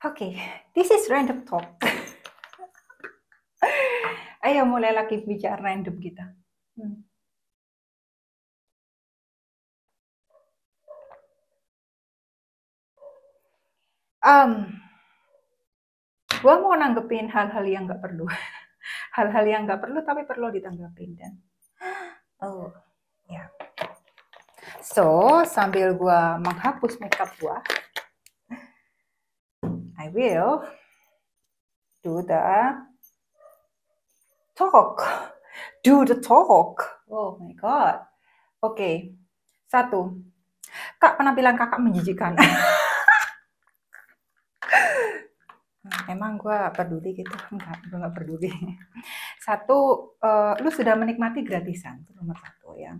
Oke, this is random talk. Ayo mulai lagi bicara random kita. Hmm. Gua mau nanggepin hal-hal yang nggak perlu. Hal-hal yang nggak perlu tapi perlu ditanggapin dan oh ya. So sambil gua menghapus makeup gua, I will do the talk. Do the talk. Oh my god. Oke. Satu. Kak, penampilan kakak menjijikan. Emang gue peduli gitu? Enggak, gue nggak peduli. Satu, lu sudah menikmati gratisan, itu nomor satu ya.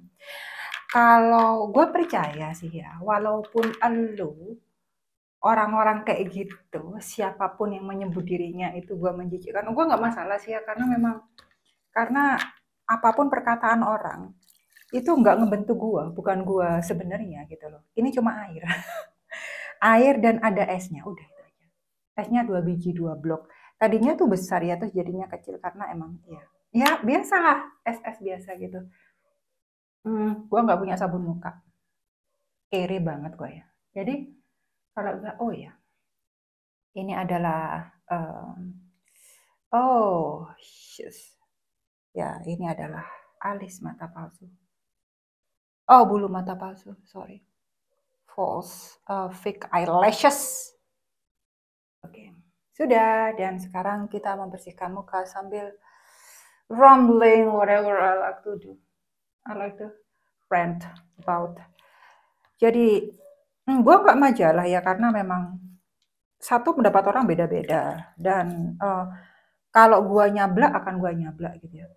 Kalau gue percaya sih ya, walaupun lu orang-orang kayak gitu, siapapun yang menyebut dirinya itu gue menjijikkan, gue nggak masalah sih ya, karena apapun perkataan orang itu nggak ngebentuk gue, bukan gue sebenarnya gitu loh. Ini cuma air, air dan ada esnya, udah itu aja. Esnya 2 biji 2 blok. Tadinya tuh besar ya, terus jadinya kecil karena emang ya biasalah es biasa gitu. Gue nggak punya sabun muka, kere banget gue ya. Jadi kalau nggak, oh ya, ini adalah oh shush. Ya ini adalah alis mata palsu. Oh bulu mata palsu, sorry, false, fake eyelashes. Oke, sudah. Dan sekarang kita membersihkan muka sambil rumbling whatever I like to do. I like to rant about. Jadi gue nggak majalah ya karena memang satu pendapat orang beda-beda dan kalau gue nyablak akan gue nyablak gitu ya.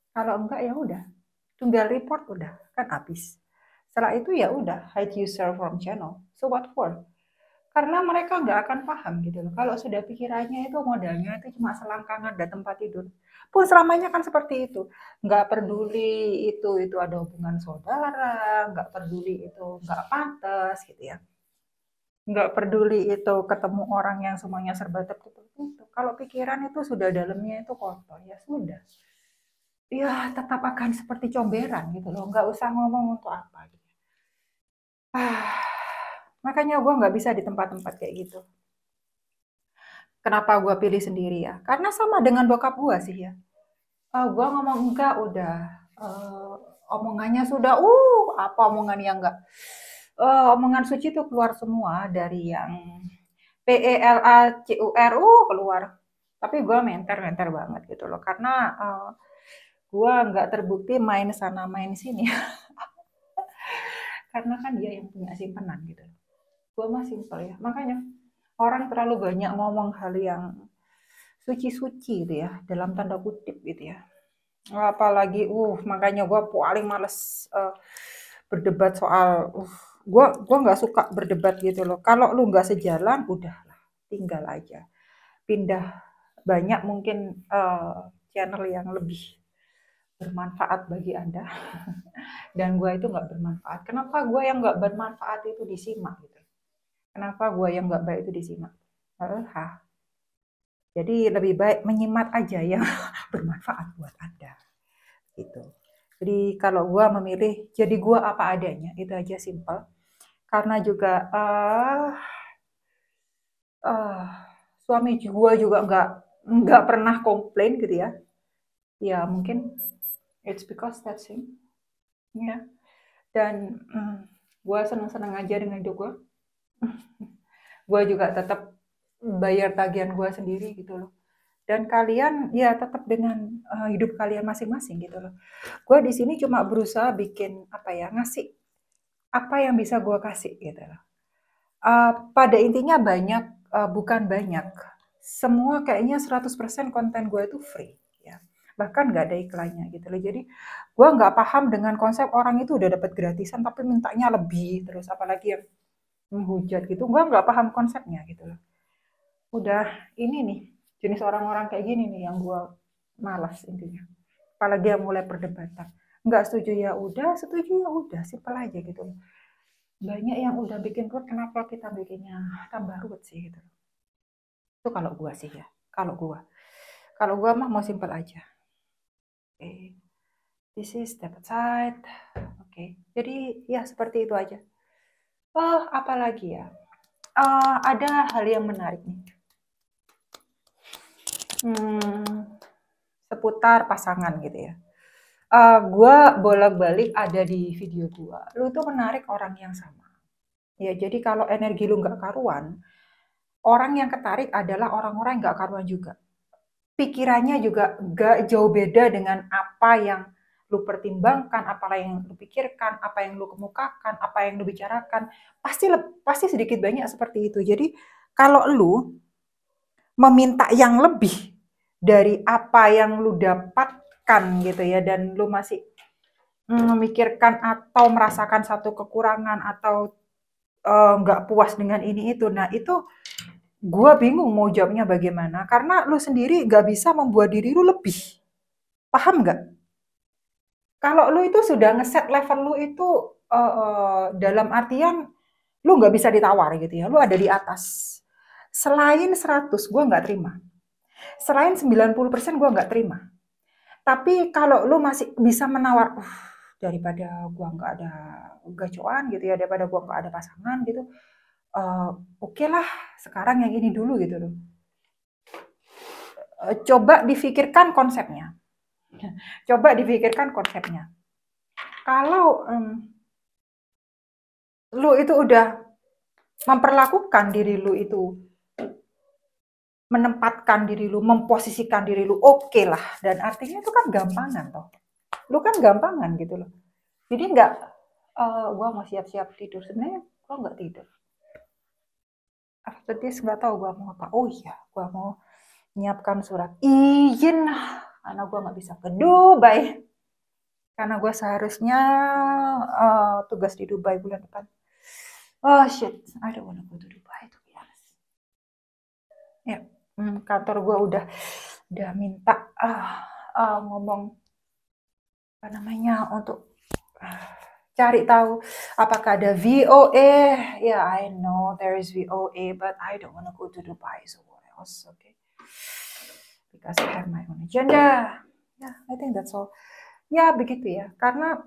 Kalau enggak ya udah, tinggal report udah kan habis. Setelah itu ya udah hide user from channel. So what for? Karena mereka nggak akan paham gitu loh. Kalau sudah pikirannya itu modalnya itu cuma selangkangan dan tempat tidur. Pun selamanya kan seperti itu. Nggak peduli itu ada hubungan saudara, nggak peduli itu nggak pantas gitu ya. Nggak peduli itu ketemu orang yang semuanya serba tertutup itu. Kalau pikiran itu sudah dalamnya itu kotor, ya sudah. Ya tetap akan seperti comberan gitu loh. Nggak usah ngomong untuk apa gitu. Makanya gue nggak bisa di tempat-tempat kayak gitu. Kenapa gue pilih sendiri ya? Karena sama dengan bokap gue sih ya. Gue ngomong enggak udah eh, omongannya sudah apa omongan yang enggak omongan suci tuh keluar semua dari yang PELACUR keluar. Tapi gue menter banget gitu loh karena gue nggak terbukti main sana main sini karena kan dia yang punya simpanan gitu. Gue mah simpel ya. Makanya orang terlalu banyak ngomong hal yang suci-suci gitu ya dalam tanda kutip gitu ya. Apalagi makanya gue paling males berdebat soal gue nggak suka berdebat gitu loh. Kalau lu nggak sejalan udahlah tinggal aja pindah, banyak mungkin channel yang lebih bermanfaat bagi anda dan gue itu nggak bermanfaat. Kenapa gue yang nggak bermanfaat itu disimak gitu? Kenapa gue yang nggak baik itu disimak? Jadi lebih baik menyimak aja yang bermanfaat buat anda gitu. Jadi kalau gue memilih jadi gue apa adanya itu aja simple. Karena juga suami gue juga nggak pernah komplain gitu ya. Ya mungkin it's because that's him. Ya. Dan gue seneng-seneng aja dengan hidup gue. Gue juga tetap bayar tagihan gue sendiri gitu loh. Dan kalian ya tetap dengan hidup kalian masing-masing gitu loh. Gue di sini cuma berusaha bikin apa ya, ngasih apa yang bisa gue kasih gitu loh. Pada intinya banyak, bukan banyak. Semua kayaknya 100% konten gue itu free ya. Bahkan nggak ada iklannya gitu loh. Jadi gue nggak paham dengan konsep orang itu udah dapat gratisan tapi mintanya lebih terus apalagi yang menghujat gitu. Gue nggak paham konsepnya gitu loh. Udah ini nih jenis orang-orang kayak gini nih yang gue malas intinya. Apalagi yang mulai perdebatan. Nggak setuju ya udah, setuju ya udah, simpel aja gitu loh. Banyak yang udah bikin ruwet, kenapa kita bikinnya tambah ruwet sih gitu. Itu kalau gua sih ya. Kalau gua mah mau simple aja. Oke. This is step aside. Oke. Jadi ya seperti itu aja. Oh, apalagi ya? Ada hal yang menarik nih. Seputar pasangan gitu ya. Gua bolak-balik ada di video gua. Lu tuh menarik orang yang sama. Ya, jadi kalau energi lu nggak karuan, orang yang ketarik adalah orang-orang yang nggak karuan juga. Pikirannya juga nggak jauh beda dengan apa yang lu pertimbangkan, apa yang lu pikirkan, apa yang lu kemukakan, apa yang lu bicarakan. Pasti sedikit banyak seperti itu. Jadi kalau lu meminta yang lebih dari apa yang lu dapatkan gitu ya, dan lu masih memikirkan atau merasakan satu kekurangan atau nggak puas dengan ini itu. Nah itu gue bingung mau jawabnya bagaimana, karena lu sendiri nggak bisa membuat diri lu lebih. Paham nggak? Kalau lu itu sudah ngeset level lu itu dalam artian lu nggak bisa ditawar gitu ya. Lu ada di atas. Selain 100 gue nggak terima. Selain 90% gue nggak terima. Tapi kalau lu masih bisa menawar, daripada gue nggak ada gacoan gitu ya, daripada gue nggak ada pasangan gitu, oke lah sekarang yang ini dulu gitu loh. Coba difikirkan konsepnya. Kalau lu itu udah memperlakukan diri lu itu, menempatkan diri lu, memposisikan diri lu, oke lah. Dan artinya itu kan gampangan toh. Lu kan gampangan gitu loh. Jadi nggak, gue mau siap-siap tidur. Sebenarnya gue nggak tidur. After this nggak tahu gue mau apa. Oh iya, gue mau nyiapkan surat izin. Karena gue nggak bisa ke Dubai. Karena gue seharusnya tugas di Dubai bulan depan. Oh shit, I don't wanna go to Dubai to be honest. Ya, kantor gue udah minta ngomong apa namanya untuk cari tahu apakah ada VOA. Yeah, I know there is VOA, but I don't wanna go to Dubai, so what else? Okay, because I have my own agenda. Yeah, I think that's all. Ya begitu ya, karena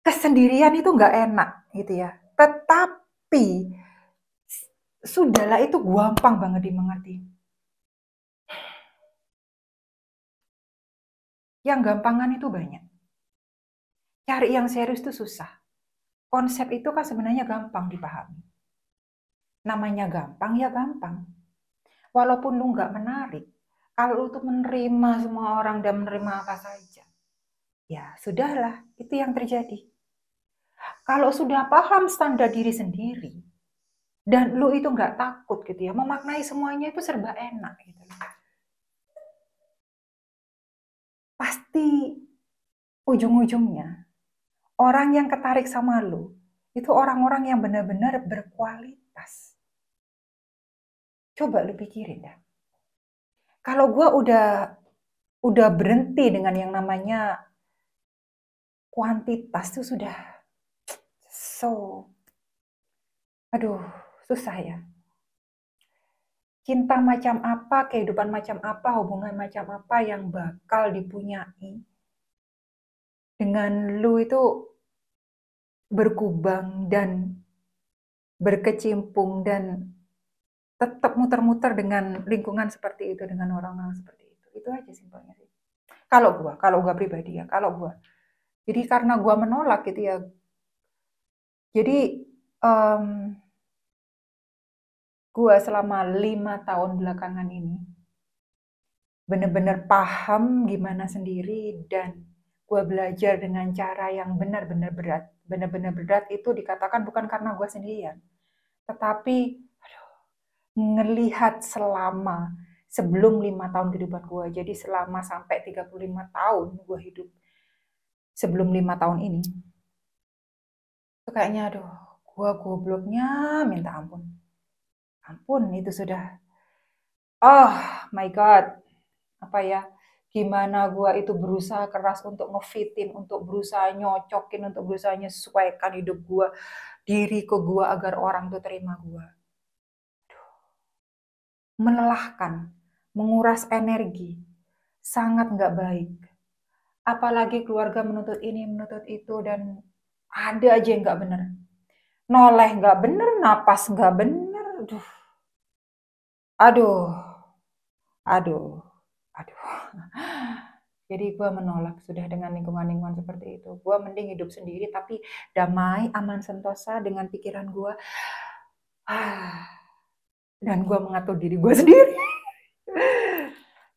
kesendirian itu nggak enak gitu ya. Tetapi sudahlah, itu gampang banget dimengerti. Yang gampangan itu banyak. Cari yang serius itu susah. Konsep itu kan sebenarnya gampang dipahami. Namanya gampang ya gampang. Walaupun lu nggak menarik, kalau lu tuh menerima semua orang dan menerima apa saja, ya sudahlah, itu yang terjadi. Kalau sudah paham standar diri sendiri, dan lu itu nggak takut gitu ya, memaknai semuanya itu serba enak gitu. Pasti ujung-ujungnya orang yang ketarik sama lu itu orang-orang yang benar-benar berkualitas. Coba lu pikirin dah. Kalau gue udah berhenti dengan yang namanya kuantitas tuh sudah aduh, susah ya. Cinta macam apa, kehidupan macam apa, hubungan macam apa yang bakal dipunyai dengan lu itu berkubang dan berkecimpung dan tetap muter-muter dengan lingkungan seperti itu, dengan orang-orang seperti itu. Itu aja simpelnya sih. Kalau gua pribadi ya, kalau gua. Jadi karena gua menolak gitu ya. Jadi gua selama 5 tahun belakangan ini benar-benar paham gimana sendiri, dan gue belajar dengan cara yang benar-benar berat. Benar-benar berat itu dikatakan bukan karena gue sendirian, tetapi ngelihat selama sebelum 5 tahun kehidupan gue. Jadi selama sampai 35 tahun gue hidup sebelum 5 tahun ini. Itu kayaknya aduh, gue gobloknya minta ampun. Ampun, itu sudah, oh my god, apa ya, gimana gue itu berusaha keras untuk ngefitin, untuk berusaha nyocokin, untuk berusaha menyesuaikan hidup gue, diri ke gue agar orang tuh terima gue. melelahkan, menguras energi, sangat nggak baik. Apalagi keluarga menuntut ini, menuntut itu, dan ada aja yang nggak bener. Noleh nggak bener, napas nggak bener, aduh, aduh, aduh. Jadi gue menolak sudah dengan lingkungan-lingkungan seperti itu. Gue mending hidup sendiri tapi damai, aman, sentosa dengan pikiran gue. Dan gue mengatur diri gue sendiri.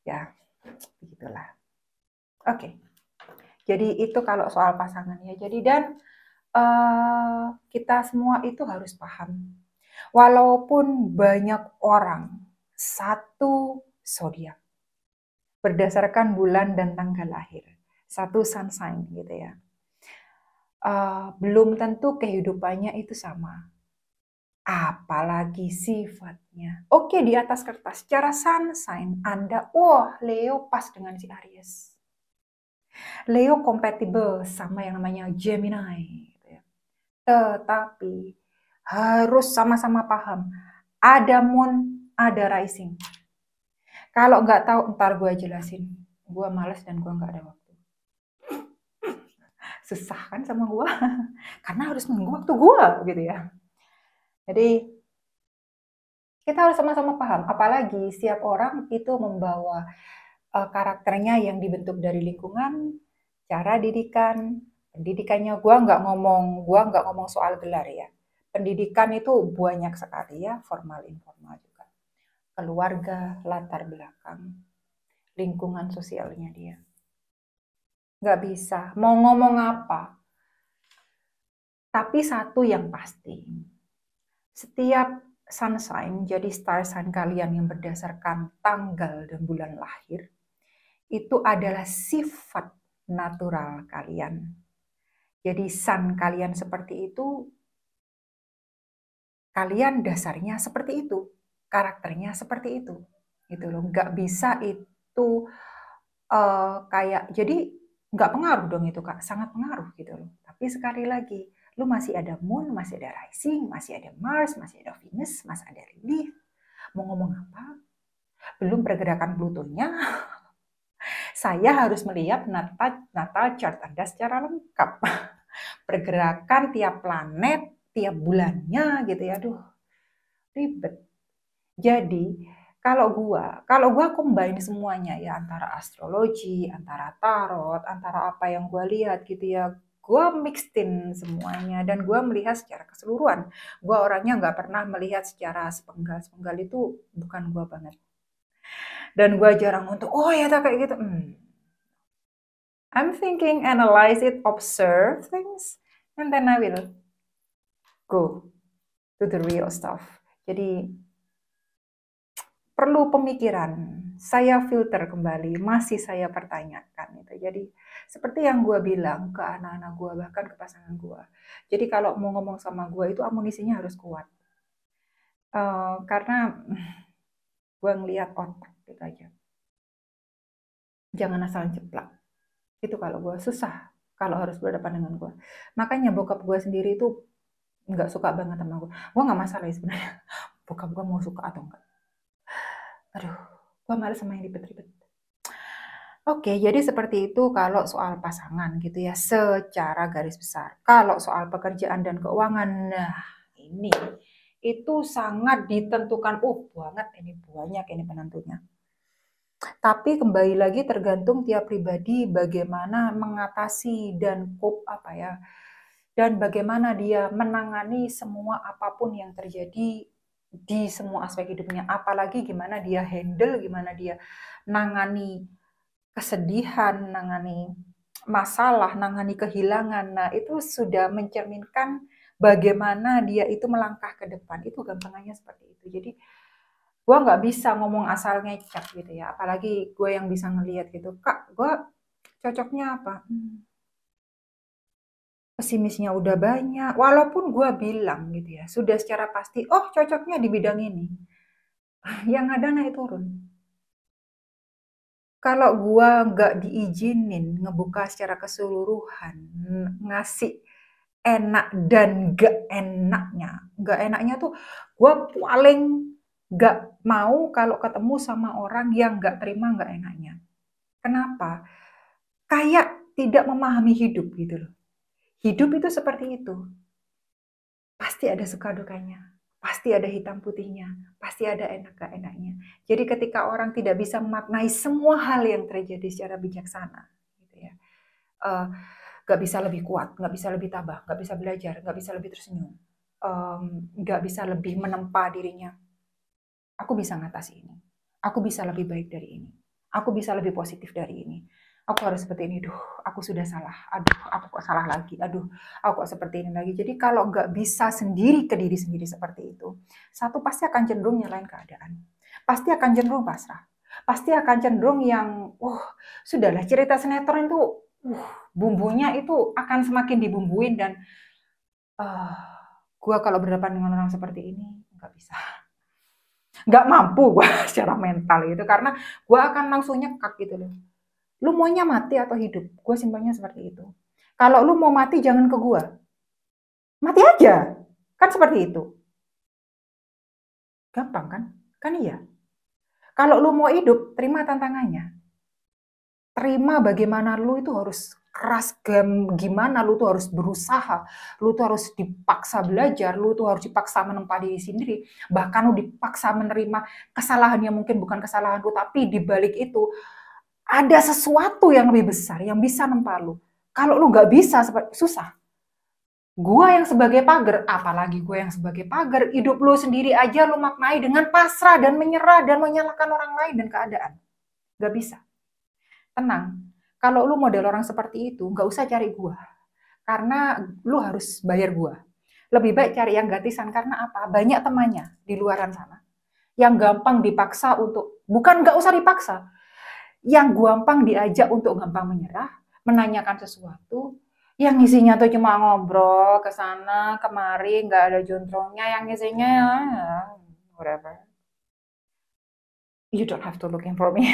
Ya, begitulah. Oke. Jadi itu kalau soal pasangan ya. Jadi dan kita semua itu harus paham. Walaupun banyak orang satu zodiak berdasarkan bulan dan tanggal lahir, satu sun sign gitu ya. Belum tentu kehidupannya itu sama. Apalagi sifatnya. Oke, di atas kertas, secara sun sign Anda, Leo pas dengan si Aries. Leo compatible sama yang namanya Gemini. Gitu ya. Tetapi harus sama-sama paham, ada moon, ada rising. Kalau nggak tahu, ntar gue jelasin. Gue males dan gue nggak ada waktu. Susah kan sama gue? Karena harus menunggu waktu gue, gitu ya. Jadi, kita harus sama-sama paham. Apalagi setiap orang itu membawa karakternya yang dibentuk dari lingkungan, cara didikan, pendidikannya. Gue nggak ngomong soal gelar ya. Pendidikan itu banyak sekali ya, formal, informal juga. Keluarga, latar belakang, lingkungan sosialnya dia. Nggak bisa, mau ngomong apa. Tapi satu yang pasti, setiap sun sign, jadi star sign kalian yang berdasarkan tanggal dan bulan lahir, itu adalah sifat natural kalian. Jadi sun kalian seperti itu, kalian dasarnya seperti itu, karakternya seperti itu, gitu loh. Nggak bisa itu kayak, jadi nggak pengaruh dong itu Kak, sangat pengaruh gitu loh. Tapi sekali lagi, lu masih ada moon, masih ada rising, masih ada Mars, masih ada Venus, masih ada Lilith. Mau ngomong apa? Belum pergerakan Plutonya. Saya harus melihat natal chart Anda secara lengkap. Pergerakan tiap planet, tiap bulannya gitu ya. Aduh, ribet. Jadi, kalau gua combine semuanya ya, antara astrologi, antara tarot, antara apa yang gua lihat gitu ya. Gua mixin semuanya dan gua melihat secara keseluruhan. Gua orangnya nggak pernah melihat secara sepenggal itu bukan gua banget. Dan gua jarang untuk ya kayak gitu. I'm thinking, analyze it, observe things, and then I will go to the real stuff. Jadi perlu pemikiran, saya filter kembali, masih saya pertanyakan. Gitu. Jadi seperti yang gue bilang ke anak-anak gue, bahkan ke pasangan gue. Jadi kalau mau ngomong sama gue itu amunisinya harus kuat. Karena gue ngelihat otak gitu aja. Jangan asal jeplak. Itu kalau gue susah kalau harus berhadapan dengan gue. Makanya bokap gue sendiri itu nggak suka banget sama gue. Gue nggak masalah ya sebenarnya. Bokap gue mau suka atau enggak. Aduh, gue malas sama yang ribet-ribet. Oke, jadi seperti itu kalau soal pasangan gitu ya, secara garis besar. Kalau soal pekerjaan dan keuangan, nah ini itu sangat ditentukan. Banget ini, banyak ini penentunya. Tapi kembali lagi tergantung tiap pribadi bagaimana mengatasi dan dan bagaimana dia menangani semua apapun yang terjadi di semua aspek hidupnya. Apalagi gimana dia handle, gimana dia nangani kesedihan, nangani masalah, nangani kehilangan. Nah, itu sudah mencerminkan bagaimana dia itu melangkah ke depan. Itu gampangannya seperti itu. Jadi gue nggak bisa ngomong asal ngecap gitu ya, apalagi gue yang bisa ngelihat gitu, Kak, gue cocoknya apa? Pesimisnya udah banyak, walaupun gue bilang gitu ya, sudah secara pasti, cocoknya di bidang ini, yang ada naik turun. Kalau gue nggak diizinin ngebuka secara keseluruhan, ngasih enak dan gak enaknya tuh gue paling Nggak mau kalau ketemu sama orang yang nggak terima nggak enaknya. Kenapa? Kayak tidak memahami hidup gitu loh. Hidup itu seperti itu. Pasti ada suka dukanya. Pasti ada hitam putihnya. Pasti ada enak gak enaknya. Jadi ketika orang tidak bisa memaknai semua hal yang terjadi secara bijaksana, gitu ya, nggak bisa lebih kuat, nggak bisa lebih tabah, nggak bisa belajar, nggak bisa lebih tersenyum, nggak bisa lebih menempa dirinya. Aku bisa ngatasi ini. Aku bisa lebih baik dari ini. Aku bisa lebih positif dari ini. Aku harus seperti ini. Duh, aku sudah salah. Aduh, aku kok salah lagi. Aduh, aku kok seperti ini lagi. Jadi kalau nggak bisa sendiri ke diri sendiri seperti itu, satu pasti akan cenderung nyalain keadaan. Pasti akan cenderung pasrah. Pasti akan cenderung yang, sudahlah cerita sinetron itu, bumbunya itu akan semakin dibumbuin dan gua kalau berhadapan dengan orang seperti ini nggak bisa. Nggak mampu gue secara mental gitu karena gue akan langsung nyekak gitu loh. Lu maunya mati atau hidup? Gue simpelnya seperti itu. Kalau lu mau mati jangan ke gue, mati aja, kan seperti itu. Gampang kan? Kan iya. Kalau lu mau hidup, terima tantangannya. Terima bagaimana lu itu harus keras, gimana lu tuh harus berusaha, lu tuh harus dipaksa belajar, lu tuh harus dipaksa menempa diri sendiri, bahkan lu dipaksa menerima kesalahan yang mungkin bukan kesalahan lu, tapi di balik itu ada sesuatu yang lebih besar yang bisa nempa lu. Kalau lu nggak bisa, susah. Gua yang sebagai pagar, apalagi gue yang sebagai pagar, hidup lu sendiri aja lu maknai dengan pasrah dan menyerah dan menyalahkan orang lain dan keadaan. Nggak bisa. Tenang, kalau lu model orang seperti itu, nggak usah cari gua. Karena lu harus bayar gua. Lebih baik cari yang gratisan, karena apa? Banyak temannya di luaran sana. Yang gampang dipaksa untuk, bukan nggak usah dipaksa, yang gampang diajak untuk gampang menyerah, menanyakan sesuatu, yang isinya tuh cuma ngobrol ke sana, kemari, nggak ada jontrongnya, yang isinya whatever. You don't have to looking for me.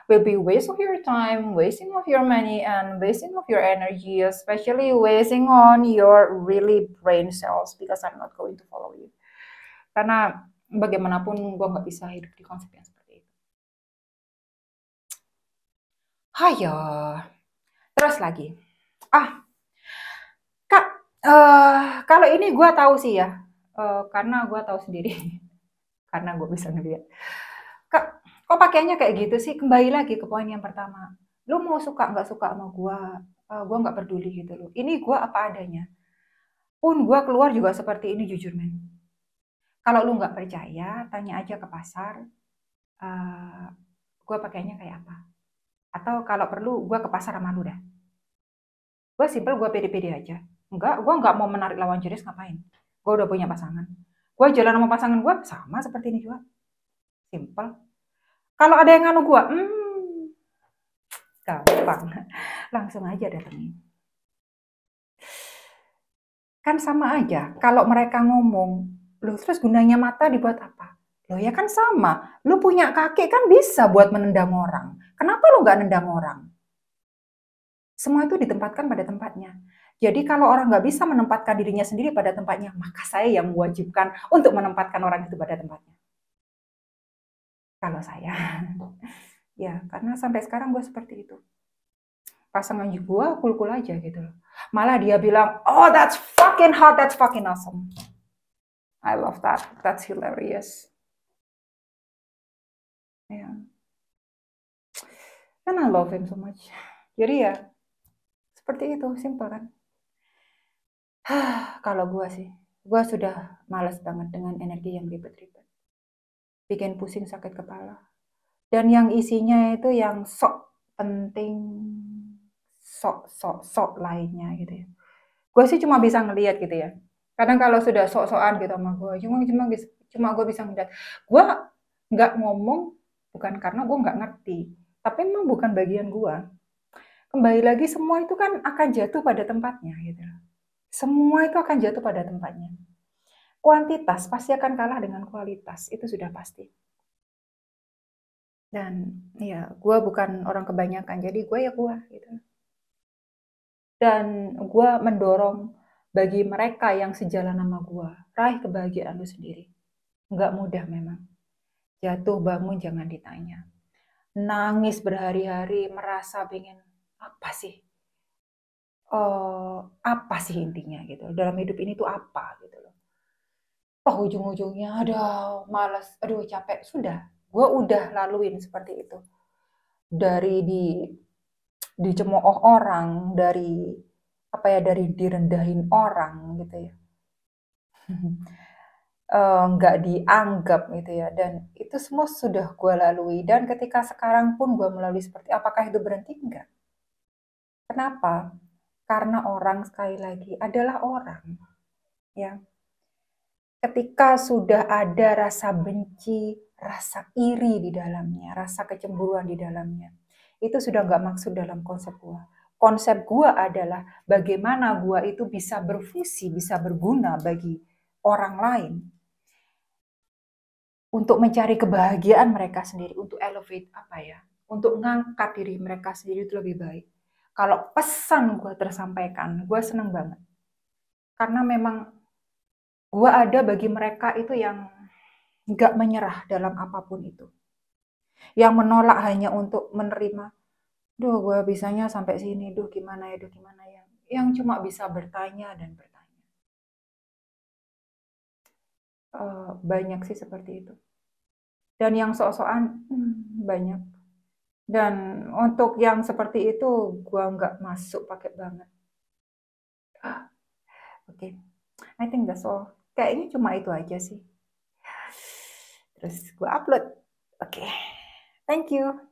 Will be waste of your time, wasting of your money, and wasting of your energy, especially wasting on your really brain cells, because I'm not going to follow you. Karena bagaimanapun gue nggak bisa hidup di konsep yang seperti itu. Hayo. Terus lagi. Kak, kalau ini gue tahu sih ya, karena gue tahu sendiri, karena gue bisa ngeliat. Kak, kok pakaiannya kayak gitu sih? Kembali lagi ke poin yang pertama. Lu mau suka nggak suka sama gue nggak peduli gitu loh. Ini gue apa adanya. Pun gue keluar juga seperti ini, jujur men. Kalau lu nggak percaya, tanya aja ke pasar, gue pakainya kayak apa. Atau kalau perlu, gue ke pasar sama lu dah. Gue simpel, gue pede-pede aja. Gue nggak mau menarik lawan jenis, ngapain. Gue udah punya pasangan. Gue jalan sama pasangan gue, sama seperti ini juga. Simpel. Kalau ada yang nganu gue, gampang. Langsung aja datengin. Kan sama aja. Kalau mereka ngomong, loh terus gunanya mata dibuat apa? Loh ya kan sama. Lu punya kaki kan bisa buat menendang orang. Kenapa lu nggak nendang orang? Semua itu ditempatkan pada tempatnya. Jadi kalau orang nggak bisa menempatkan dirinya sendiri pada tempatnya, maka saya yang mewajibkan untuk menempatkan orang itu pada tempatnya. Kalau saya, ya karena sampai sekarang gue seperti itu. Pasangan gue cool-cool aja gitu loh. Malah dia bilang, oh that's fucking hot, that's fucking awesome. I love that, that's hilarious. Ya. Kan I love him so much. Jadi ya, seperti itu, simple kan. Kalau gue sih, gue sudah malas banget dengan energi yang ribet-ribet. Bikin pusing, sakit kepala. Dan yang isinya itu yang sok penting, sok lainnya gitu ya. Gue sih cuma bisa ngelihat gitu ya. Kadang kalau sudah sok-sokan gitu sama gue, cuma gue bisa ngeliat. Gue nggak ngomong bukan karena gue nggak ngerti, tapi memang bukan bagian gue. Kembali lagi semua itu kan akan jatuh pada tempatnya gitu. Semua itu akan jatuh pada tempatnya. Kuantitas pasti akan kalah dengan kualitas, itu sudah pasti. Dan ya gue bukan orang kebanyakan, jadi gue ya gue gitu. Dan gue mendorong bagi mereka yang sejalan sama gue, raih kebahagiaan lu sendiri. Nggak mudah memang. Jatuh bangun jangan ditanya. Nangis berhari-hari, merasa pengen apa sih? Apa sih intinya gitu. Dalam hidup ini tuh apa gitu loh. Oh ujung-ujungnya aduh males, aduh capek, sudah. Gue udah laluin seperti itu. Dari dicemooh orang, dari apa ya, dari direndahin orang gitu ya. Nggak dianggap gitu ya, dan itu semua sudah gue lalui, dan ketika sekarang pun gue melalui seperti apakah itu berhenti? Enggak. Kenapa? Karena orang sekali lagi adalah orang, ya. Ketika sudah ada rasa benci, rasa iri di dalamnya, rasa kecemburuan di dalamnya, itu sudah nggak maksud dalam konsep gua. Konsep gua adalah bagaimana gua itu bisa berfungsi, bisa berguna bagi orang lain untuk mencari kebahagiaan mereka sendiri, untuk elevate apa ya, untuk ngangkat diri mereka sendiri itu lebih baik. Kalau pesan gua tersampaikan, gua seneng banget. Karena memang gua ada bagi mereka itu yang nggak menyerah dalam apapun itu. Yang menolak hanya untuk menerima, duh gue bisanya sampai sini, duh gimana ya, duh gimana ya. Yang cuma bisa bertanya dan bertanya. Banyak sih seperti itu. Dan yang sok-sokan banyak. Dan untuk yang seperti itu, gue nggak masuk pakai banget. Oke, I think that's all. Kayaknya cuma itu aja sih. Terus gue upload. Oke, thank you.